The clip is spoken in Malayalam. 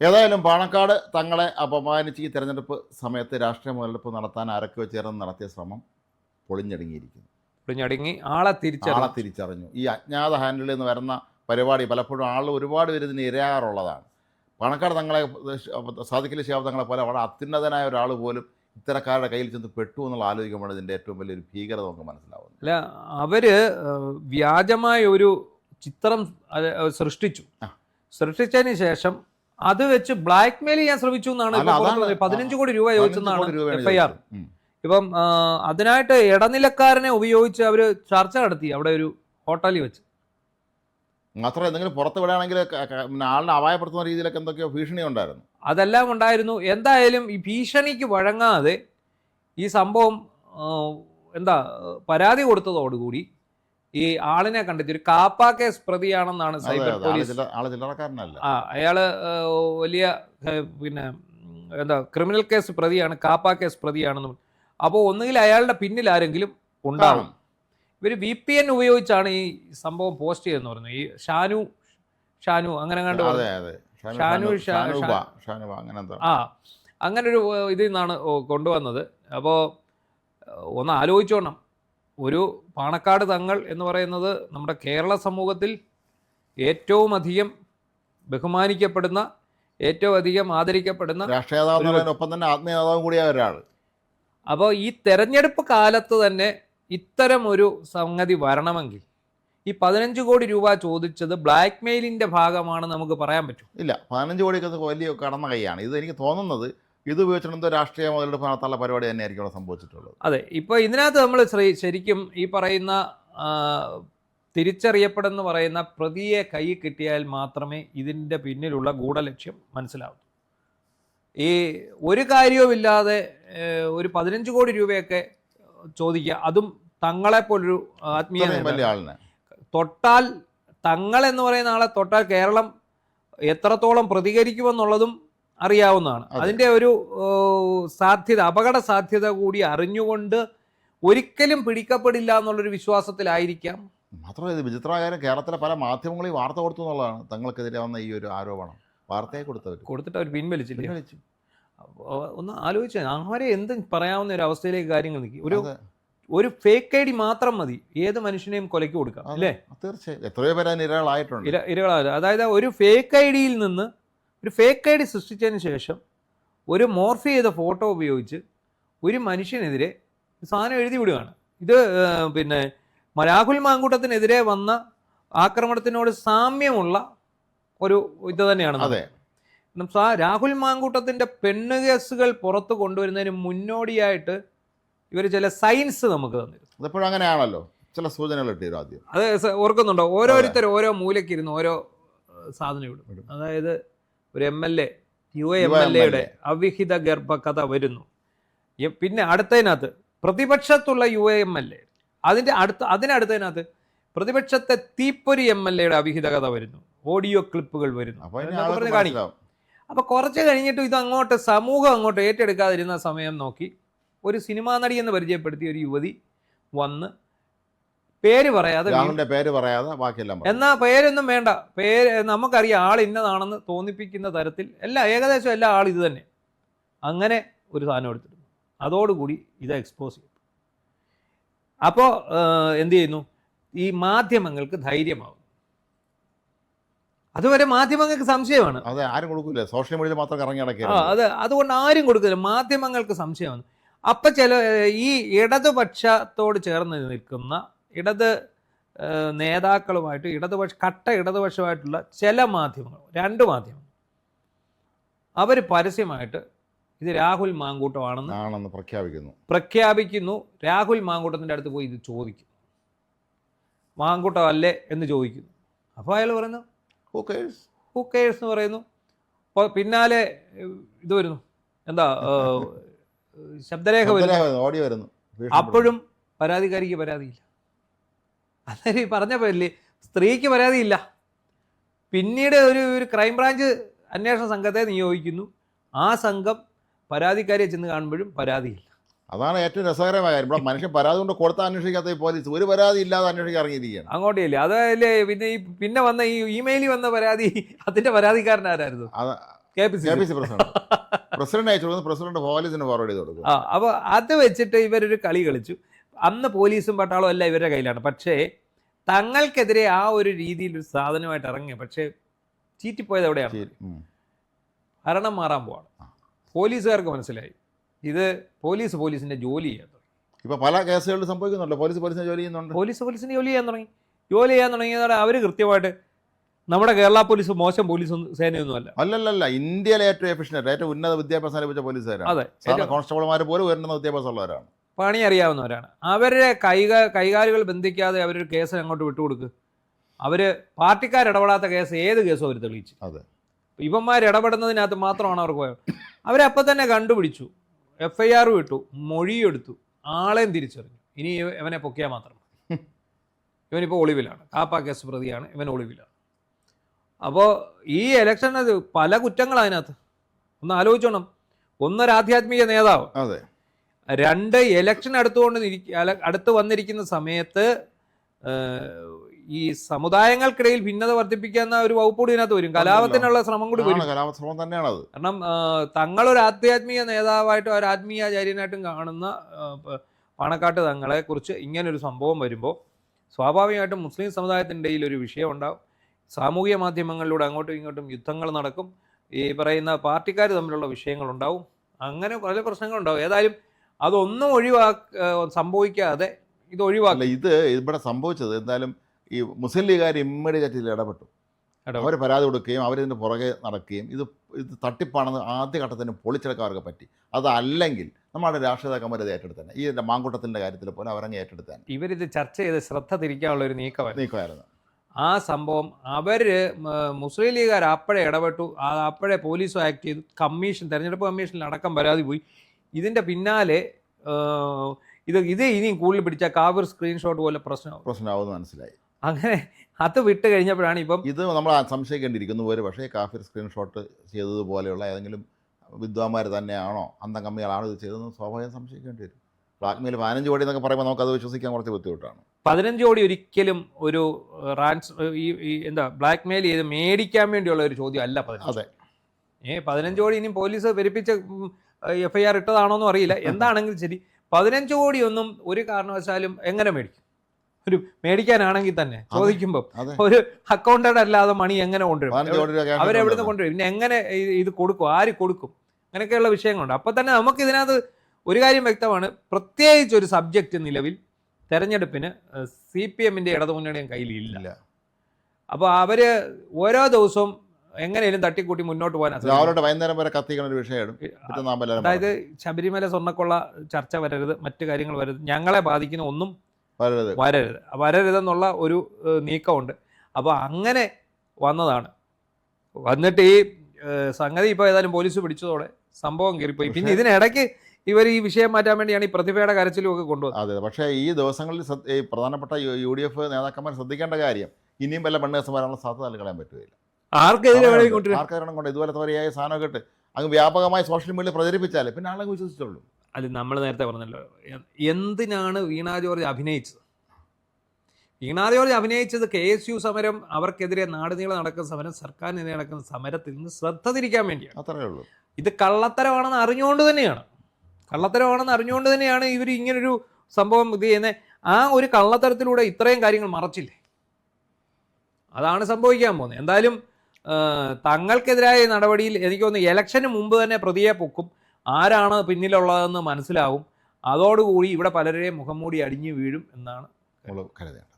ഏതായാലും പാണക്കാട് തങ്ങളെ അപമാനിച്ച് ഈ തെരഞ്ഞെടുപ്പ് സമയത്ത് രാഷ്ട്രീയ മുതലെടുപ്പ് നടത്താൻ ആരൊക്കെ ചേർന്ന് നടത്തിയ ശ്രമം പൊളിഞ്ഞടുങ്ങിയിരിക്കുന്നു. പൊളിഞ്ഞടുങ്ങി ആളെ തിരിച്ചറിഞ്ഞു. ഈ അജ്ഞാത ഹാൻഡിൽ നിന്ന് വരുന്ന പരിപാടി പലപ്പോഴും ഒരുപാട് പേര് ഇതിന് ഇരയാറുള്ളതാണ്. പാണക്കാട് തങ്ങളെ സാദിഖലി ശിഹാബ് തങ്ങളെ പോലെ വളരെ അത്യുന്നതനായ ഒരാൾ പോലും ഇത്തരക്കാരുടെ കയ്യിൽ ചെന്ന് പെട്ടു എന്നുള്ള ആലോചിക്കുമ്പോൾ ഇതിൻ്റെ ഏറ്റവും വലിയൊരു ഭീകരത നമുക്ക് മനസ്സിലാവുന്നു. അല്ല, അവര് വ്യാജമായ ഒരു ചിത്രം സൃഷ്ടിച്ചതിന് ശേഷം അത് വെച്ച് ബ്ലാക്ക് മെയിൽ ചെയ്യാൻ ശ്രമിച്ചു എന്നാണ് 15 കോടി രൂപ ചോദിച്ചെന്നാണ് FIR. ഇപ്പം അതിനായിട്ട് ഇടനിലക്കാരനെ ഉപയോഗിച്ച് അവർ ചർച്ച നടത്തി അവിടെ ഒരു ഹോട്ടലിൽ വെച്ച്. മാത്രം എന്തെങ്കിലും പുറത്ത് വിടുകയാണെങ്കിൽ ആളിനെ അപായപ്പെടുത്തുന്ന രീതിയിലൊക്കെ എന്തൊക്കെയോ ഭീഷണി ഉണ്ടായിരുന്നു. അതെല്ലാം ഉണ്ടായിരുന്നു. എന്തായാലും ഈ ഭീഷണിക്ക് വഴങ്ങാതെ ഈ സംഭവം പരാതി കൊടുത്തതോടുകൂടി ഈ ആളിനെ കണ്ടെത്തി ഒരു കാപ്പ കേസ് പ്രതിയാണെന്നാണ് സൈബർ പോലീസ്. അയാള് വലിയ ക്രിമിനൽ കേസ് പ്രതിയാണ്, കാപ്പ കേസ് പ്രതിയാണെന്നും. അപ്പോൾ ഒന്നുകിൽ അയാളുടെ പിന്നിൽ ആരെങ്കിലും ഉണ്ടാവും. ഇവർ VPN ഉപയോഗിച്ചാണ് ഈ സംഭവം പോസ്റ്റ് ചെയ്തെന്ന് പറയുന്നത്. ഈ ഷാനു അങ്ങനെ കണ്ടു അങ്ങനൊരു ഇതിൽ നിന്നാണ് കൊണ്ടുവന്നത്. അപ്പോൾ ഒന്ന് ആലോചിച്ചോണം, ഒരു പാണക്കാട് തങ്ങൾ എന്ന് പറയുന്നത് നമ്മുടെ കേരള സമൂഹത്തിൽ ഏറ്റവും അധികം ബഹുമാനിക്കപ്പെടുന്ന, ഏറ്റവും അധികം ആദരിക്കപ്പെടുന്ന രാഷ്ട്രീയനേതാവിനൊപ്പം തന്നെ ആത്മീയനേതാവും കൂടിയായ ഒരാൾ. അപ്പോൾ ഈ തെരഞ്ഞെടുപ്പ് കാലത്ത് തന്നെ ഇത്തരം ഒരു സംഗതി വരണമെങ്കിൽ ഈ 15 കോടി രൂപ ചോദിച്ചത് ബ്ലാക്ക് മെയിലിൻ്റെ ഭാഗമാണ് നമുക്ക് പറയാൻ പറ്റും. ഇല്ല, 15 കോടിയൊക്കെ വലിയ കടന്ന കൈയാണ്. ഇത് എനിക്ക് തോന്നുന്നത് ഇത് ഉപയോഗിച്ചിട്ട് രാഷ്ട്രീയ മുതലെടുപ്പ് നടത്താനുള്ള പരിപാടി തന്നെയായിരിക്കും അവിടെ സംഭവിച്ചിട്ടുള്ളത്. അതെ, ഇപ്പോൾ ഇതിനകത്ത് നമ്മൾ ശരിക്കും ഈ പറയുന്ന തിരിച്ചറിയപ്പെടുന്ന പറയുന്ന പ്രതിയെ കൈ കിട്ടിയാൽ മാത്രമേ ഇതിൻ്റെ പിന്നിലുള്ള ഗൂഢലക്ഷ്യം മനസ്സിലാവൂ. ഈ ഒരു കാര്യവുമില്ലാതെ ഒരു 15 കോടി രൂപയൊക്കെ ചോദിക്കുക, അതും തങ്ങളെപ്പോലൊരു ആത്മീയ ആളിനെ തൊട്ടാൽ, തങ്ങൾ എന്ന് പറയുന്ന ആളെ തൊട്ടാൽ കേരളം എത്രത്തോളം പ്രതികരിക്കുമെന്നുള്ളതും അറിയാവുന്നതാണ്. അതിൻ്റെ ഒരു സാധ്യത, അപകട സാധ്യത കൂടി അറിഞ്ഞുകൊണ്ട് ഒരിക്കലും പിടിക്കപ്പെടില്ല എന്നുള്ളൊരു വിശ്വാസത്തിലായിരിക്കാം. മാത്രമല്ല ഇത് വിചിത്രമായ കേരളത്തിലെ പല മാധ്യമങ്ങളിൽ വാർത്ത കൊടുത്തു എന്നുള്ളതാണ് തങ്ങൾക്കെതിരെ വന്ന ഈ ഒരു ആരോപണം. വാർത്തയെ കൊടുത്തിട്ട് അവർ പിൻവലിച്ചില്ല. ഒന്ന് ആലോചിച്ചാൽ ആരെ എന്ത് പറയാവുന്ന ഒരു അവസ്ഥയിലേക്ക് കാര്യങ്ങൾ നിൽക്കി. ഒരു ഫേക്ക് ID മാത്രം മതി ഏത് മനുഷ്യനെയും കൊലയ്ക്ക് കൊടുക്കാം, അല്ലേ? തീർച്ചയായും എത്രയോ പേര് ഇരകളായിട്ടുണ്ട്. അതായത് ഒരു ഫേക്ക് ഐഡിയിൽ നിന്ന് ഒരു ഫേക്ക് ID സൃഷ്ടിച്ചതിന് ശേഷം ഒരു മോർഫ് ചെയ്ത ഫോട്ടോ ഉപയോഗിച്ച് ഒരു മനുഷ്യനെതിരെ സാധനം എഴുതി വിടുകയാണ്. ഇത് രാഹുൽ മാങ്കൂട്ടത്തിനെതിരെ വന്ന ആക്രമണത്തിനോട് സാമ്യമുള്ള ഒരു ഇത് തന്നെയാണ്. അതെ, രാഹുൽ മാങ്കൂട്ടത്തിൻ്റെ പെണ്ണ് കേസുകൾ പുറത്ത് കൊണ്ടുവരുന്നതിന് മുന്നോടിയായിട്ട് ഇവർ ചില സയൻസ് നമുക്ക് തന്നിരുന്നു. അതെപ്പോഴും അങ്ങനെയാണല്ലോ, ചില സൂചനകൾ ഇട്ടിരുന്നു ആദ്യം. അത് ഓർക്കുന്നുണ്ടോ? ഓരോരുത്തരും ഓരോ മൂലക്കിരുന്ന് ഓരോ സാധനം ഇടും. അതായത് ഒരു MLA UAMLA അവിഹിത ഗർഭകഥ വരുന്നു. പിന്നെ അടുത്തതിനകത്ത് പ്രതിപക്ഷത്തുള്ള UAMLA, അതിനടുത്തതിനകത്ത് പ്രതിപക്ഷത്തെ തീപ്പൊരി MLA അവിഹിത കഥ വരുന്നു, ഓഡിയോ ക്ലിപ്പുകൾ വരുന്നു. കാണിക്കാം. അപ്പോൾ കുറച്ച് കഴിഞ്ഞിട്ട് ഇത് സമൂഹം അങ്ങോട്ട് ഏറ്റെടുക്കാതിരുന്ന സമയം നോക്കി ഒരു സിനിമാ നടി എന്ന് പരിചയപ്പെടുത്തിയ ഒരു യുവതി വന്ന് പേര് പറയാതെ എന്നാ പേരൊന്നും വേണ്ട, നമുക്കറിയാം ആൾ ഇന്നതാണെന്ന് തോന്നിപ്പിക്കുന്ന തരത്തിൽ ഏകദേശം എല്ലാ ആൾ ഇത് തന്നെ അങ്ങനെ ഒരു സാധനം എടുത്തിരുന്നു. അതോടുകൂടി ഇത് എക്സ്പോസ് ചെയ്യും. അപ്പോൾ എന്ത് ചെയ്യുന്നു? ഈ മാധ്യമങ്ങൾക്ക് ധൈര്യമാവും. അതുവരെ മാധ്യമങ്ങൾക്ക് സംശയമാണ്. സോഷ്യൽ മീഡിയ മാത്രം അതുകൊണ്ട് ആരും കൊടുക്കില്ല. മാധ്യമങ്ങൾക്ക് സംശയമാണ്. അപ്പം ഈ ഇടതുപക്ഷത്തോട് ചേർന്ന് നിൽക്കുന്ന ഇടത് നേതാക്കളുമായിട്ട് ഇടതുപക്ഷമായിട്ടുള്ള ചില മാധ്യമങ്ങൾ, 2 മാധ്യമങ്ങൾ, അവർ പരസ്യമായിട്ട് ഇത് രാഹുൽ മാങ്കൂട്ടമാണെന്ന് പ്രഖ്യാപിക്കുന്നു. രാഹുൽ മാങ്കൂട്ടത്തിൻ്റെ അടുത്ത് പോയി ഇത് ചോദിക്കും, മാങ്കൂട്ടം അല്ലേ എന്ന് ചോദിക്കുന്നു. അപ്പോൾ അയാൾ പറയുന്നു ഹൂ കേഴ്സ് എന്ന് പറയുന്നു. പിന്നാലെ ഇത് വരുന്നു, ശബ്ദരേഖ വരുന്നു. അപ്പോഴും പരാതിക്കാരിക്ക് പരാതിയില്ല. അന്നേരം പറഞ്ഞപ്പോഴല്ലേ സ്ത്രീക്ക് പരാതിയില്ല. പിന്നീട് ഒരു ക്രൈംബ്രാഞ്ച് അന്വേഷണ സംഘത്തെ നിയോഗിക്കുന്നു. ആ സംഘം പരാതിക്കാരിയെ ചെന്ന് കാണുമ്പോഴും പരാതിയില്ല. അതാണ് ഏറ്റവും രസകരമായ കാര്യം. ഇവിടെ മനുഷ്യൻ പരാതി കൊണ്ട് കൊടുത്ത അന്വേഷിക്കാത്ത പോലീസ് ഒരു പരാതി ഇല്ലാതെ അന്വേഷിക്കാൻ ഇറങ്ങിയിരിക്കുകയാണ്. അങ്ങോട്ടേ അതല്ലേ പിന്നെ വന്ന ഈ ഇമെയിലിൽ വന്ന പരാതി, അതിന്റെ പരാതിക്കാരൻ ആരായിരുന്നു? KPCC പ്രസിഡന്റ് അയച്ചു കൊടുക്കുന്നു, പ്രസിഡന്റ് പോലീസിന് ഫോർവേഡ് ചെയ്ത് കൊടുക്കും. അപ്പോൾ അത് വെച്ചിട്ട് ഇവരൊരു കളി കളിച്ചു. അന്ന് പോലീസും പട്ടാളവും എല്ലാം ഇവരുടെ കയ്യിലാണ്. പക്ഷേ തങ്ങൾക്കെതിരെ ആ ഒരു രീതിയിൽ ഒരു സാധനമായിട്ട് ഇറങ്ങിയ, പക്ഷേ ചീറ്റിപ്പോയത് എവിടെയാണ്? ഭരണം മാറാൻ പോവാണ്. പോലീസുകാർക്ക് മനസ്സിലായി ഇത് പോലീസിന്റെ ജോലി ചെയ്യാൻ തുടങ്ങി. ഇപ്പൊ പല കേസുകളിൽ സംഭവിക്കുന്നുണ്ടല്ലോ, പോലീസിന്റെ ജോലി ചെയ്യുന്നുണ്ട്. പോലീസിന്റെ ജോലി ചെയ്യാൻ തുടങ്ങിയതോടെ അവർ കൃത്യമായിട്ട്, നമ്മുടെ കേരള പോലീസ് മോശം പോലീസ് സേനയൊന്നും അല്ലല്ല, ഇന്ത്യയിലെ ഏറ്റവും എഫിഷ്യന്റ്, ഏറ്റവും ഉന്നത വിദ്യാഭ്യാസം ലഭിച്ച പോലീസുകാരാണ്. അതെ, കോൺസ്റ്റബിൾമാർ പോലും ഉയർന്ന വിദ്യാഭ്യാസമുള്ളവരാണ്, പണി അറിയാവുന്നവരാണ്. അവരുടെ കൈകാലുകൾ ബന്ധിക്കാതെ അവരൊരു കേസ് അങ്ങോട്ട് വിട്ടുകൊടുക്കുക. അവർ പാർട്ടിക്കാരിടപെടാത്ത കേസ് ഏത് കേസും അവർ തെളിയിച്ചു. അതെ, ഇവന്മാർ ഇടപെടുന്നതിനകത്ത് മാത്രമാണ് അവർക്ക് പോയത്. അവരപ്പം തന്നെ കണ്ടുപിടിച്ചു, FIR വിട്ടു, മൊഴിയെടുത്തു, ആളെയും തിരിച്ചറിഞ്ഞു. ഇനി ഇവനെ പൊക്കിയാൽ മാത്രം. ഇവനിപ്പോൾ ഒളിവിലാണ്, കാപ്പ കേസ് പ്രതിയാണ്, ഇവൻ ഒളിവിലാണ്. അപ്പോൾ ഈ ഇലക്ഷനത് പല കുറ്റങ്ങൾ അതിനകത്ത്. ഒന്ന് ആലോചിച്ചോണം. ഒന്നൊരാധ്യാത്മിക നേതാവ്, അതെ, 2 ഇലക്ഷൻ അടുത്ത് വന്നിരിക്കുന്ന സമയത്ത് ഈ സമുദായങ്ങൾക്കിടയിൽ ഭിന്നത വർദ്ധിപ്പിക്കുന്ന ഒരു വകുപ്പ് കൂടി ഇതിനകത്ത് വരും. കലാപത്തിനുള്ള ശ്രമം കൂടി വരും. കലാപശ്രമം തന്നെയാണത്. കാരണം തങ്ങളൊരു ആധ്യാത്മിക നേതാവായിട്ടും ഒരു ആത്മീയാചാര്യനായിട്ടും കാണുന്ന പാണക്കാട്ട് തങ്ങളെ കുറിച്ച് ഇങ്ങനൊരു സംഭവം വരുമ്പോൾ സ്വാഭാവികമായിട്ടും മുസ്ലിം സമുദായത്തിൻ്റെ ഇടയിൽ ഒരു വിഷയം ഉണ്ടാവും. സാമൂഹിക മാധ്യമങ്ങളിലൂടെ അങ്ങോട്ടും ഇങ്ങോട്ടും യുദ്ധങ്ങൾ നടക്കും. ഈ പറയുന്ന പാർട്ടിക്കാർ തമ്മിലുള്ള വിഷയങ്ങളുണ്ടാവും. അങ്ങനെ പല പ്രശ്നങ്ങളുണ്ടാവും. ഏതായാലും അതൊന്നും സംഭവിക്കാതെ ഇത് ഒഴിവാക്കില്ല. ഇത് ഇവിടെ സംഭവിച്ചത് എന്തായാലും ഈ മുസ്ലിം ലീഗുകാർ ഇമ്മീഡിയറ്റ് ഇടപെട്ടു. അവർ പരാതി കൊടുക്കുകയും അവരിതിൻ്റെ പുറകെ നടക്കുകയും ഇത് തട്ടിപ്പാണെന്ന് ആദ്യഘട്ടത്തിന് പൊളിച്ചെടുക്കാർക്ക് പറ്റി. അതല്ലെങ്കിൽ നമ്മുടെ രാഷ്ട്രീയ നേതാക്കന്മാർ ഇത് ഏറ്റെടുത്തന്നെ. ഈ മാങ്കൂട്ടത്തിൻ്റെ കാര്യത്തിൽ പോലും അവരങ്ങ് ഏറ്റെടുത്താൻ. ഇവരിത് ചർച്ച ചെയ്ത് ശ്രദ്ധ തിരിക്കാനുള്ള ഒരു നീക്കമായിരുന്നു ആ സംഭവം. അവർ മുസ്ലിം ലീഗുകാർ അപ്പോഴേ ഇടപെട്ടു. അപ്പോഴേ പോലീസും ആക്ട് ചെയ്തു. തെരഞ്ഞെടുപ്പ് കമ്മീഷനിൽ അടക്കം പരാതി പോയി. ഇതിൻ്റെ പിന്നാലെ ഇത് ഇനിയും കൂടുതൽ പിടിച്ചാൽ കാവർ സ്ക്രീൻഷോട്ട് പോലെ പ്രശ്നമാവുമെന്ന് മനസ്സിലായി. അങ്ങനെ അത് വിട്ട് കഴിഞ്ഞപ്പോഴാണ് ഇപ്പം ഇത് നമ്മൾ സംശയിക്കേണ്ടിയിരിക്കുന്നു. ഒരു പക്ഷേ കാഫിർ സ്ക്രീൻഷോട്ട് ചെയ്തതുപോലെയുള്ള ഏതെങ്കിലും വിദ്വാന്മാർ തന്നെയാണോ, അന്തം കമ്മികളാണോ ഇത് ചെയ്തതെന്ന് സ്വാഭാവികം സംശയിക്കേണ്ടി വരും. ബ്ലാക്ക്മെയിൽ 15 കോടി എന്നൊക്കെ പറയുമ്പോൾ നമുക്കത് വിശ്വസിക്കാൻ കുറച്ച് ബുദ്ധിമുട്ടാണ്. 15 കോടി ഒരിക്കലും ഒരു ബ്ലാക്ക്മെയിൽ ചെയ്ത് മേടിക്കാൻ വേണ്ടിയുള്ള ഒരു ചോദ്യം അല്ല 15. അതെ, 15 കോടി ഇനിയും പോലീസ് വെരിപ്പിച്ച് FIR ഇട്ടതാണോന്നും അറിയില്ല. എന്താണെങ്കിലും ശരി, 15 കോടിയൊന്നും ഒരു കാരണവശാലും എങ്ങനെ മേടിക്കും? ഒരു മേടിക്കാനാണെങ്കിൽ തന്നെ ചോദിക്കുമ്പോൾ ഒരു അക്കൗണ്ടഡ് അല്ലാതെ മണി എങ്ങനെ കൊണ്ടുവരും? അവരെവിടുന്ന് കൊണ്ടുവരും? പിന്നെ എങ്ങനെ ഇത് കൊടുക്കും? ആര് കൊടുക്കും? അങ്ങനെയൊക്കെയുള്ള വിഷയങ്ങളുണ്ട്. അപ്പോൾ തന്നെ നമുക്ക് ഇതിനകത്ത് ഒരു കാര്യം വ്യക്തമാണ്. പ്രത്യേകിച്ച് ഒരു സബ്ജക്റ്റ് നിലവിൽ തെരഞ്ഞെടുപ്പിന് CPM-ന്റെ ഇടതുമുന്നണിയും കയ്യിലില്ല. അപ്പോൾ അവർ ഓരോ ദിവസവും എങ്ങനെയും തട്ടിക്കൂട്ടി മുന്നോട്ട് പോകാൻ, വൈകുന്നേരം വരെ കത്തിക്കുന്ന ഒരു വിഷയമാണ്. അതായത് ശബരിമല സ്വർണ്ണക്കൊള്ള ചർച്ച വരരുത്, മറ്റു കാര്യങ്ങൾ വരരുത്, ഞങ്ങളെ ബാധിക്കുന്ന ഒന്നും വരരുതെന്നുള്ള ഒരു നീക്കമുണ്ട്. അപ്പോൾ അങ്ങനെ വന്നിട്ട് ഈ സംഗതി ഇപ്പോൾ ഏതായാലും പോലീസ് പിടിച്ചതോടെ സംഭവം കയറിപ്പോയി. പിന്നെ ഇതിനിടയ്ക്ക് ഇവർ ഈ വിഷയം മാറ്റാൻ വേണ്ടിയാണ് ഈ പ്രതിഭയുടെ കരച്ചിലും ഒക്കെ കൊണ്ടുവന്നത്. അതെ, പക്ഷേ ഈ ദിവസങ്ങളിൽ പ്രധാനപ്പെട്ട UDF നേതാക്കന്മാർ ശ്രദ്ധിക്കേണ്ട കാര്യം, ഇനിയും വല്ല പെണ്ണേസം വരാനുള്ള സാധ്യത കളയാൻ പറ്റുകയില്ല. ആർക്കെതിരെ കൊണ്ട് ഇതുപോലത്തെ വരെയായ സാധനം കേട്ട് അങ്ങ് വ്യാപകമായി സോഷ്യൽ മീഡിയയിൽ പ്രചരിപ്പിച്ചാലേ പിന്നെ ആളെ വിശ്വസിച്ചുള്ളൂ. അത് നമ്മൾ നേരത്തെ പറഞ്ഞല്ലോ, എന്തിനാണ് വീണ ജോർജ് അഭിനയിച്ചത്? വീണ ജോർജ് അഭിനയിച്ചത് KSU സമരം, അവർക്കെതിരെ നാടുനീളെ നടക്കുന്ന സമരം, സർക്കാരിനെതിരെ നടക്കുന്ന സമരത്തിൽ നിന്ന് ശ്രദ്ധ തിരിക്കാൻ വേണ്ടിയാണ്. അത്രയേ ഉള്ളൂ. ഇത് കള്ളത്തരമാണെന്ന് അറിഞ്ഞുകൊണ്ട് തന്നെയാണ് ഇവർ ഇങ്ങനൊരു സംഭവം ഇത് ചെയ്യുന്നത്. ആ ഒരു കള്ളത്തരത്തിലൂടെ ഇത്രയും കാര്യങ്ങൾ മറച്ചില്ലേ? അതാണ് സംഭവിക്കാൻ പോകുന്നത്. എന്തായാലും തങ്ങൾക്കെതിരായ നടപടിയിൽ എനിക്ക് തോന്നുന്നു ഇലക്ഷന് മുമ്പ് തന്നെ പ്രതിയെ പൊക്കും. ആരാണ് പിന്നിലുള്ളതെന്ന് മനസ്സിലാവും. അതോടുകൂടി ഇവിടെ പലരുടെയും മുഖംമൂടി അടിഞ്ഞു വീഴും എന്നാണ് കരുതേണ്ടത്.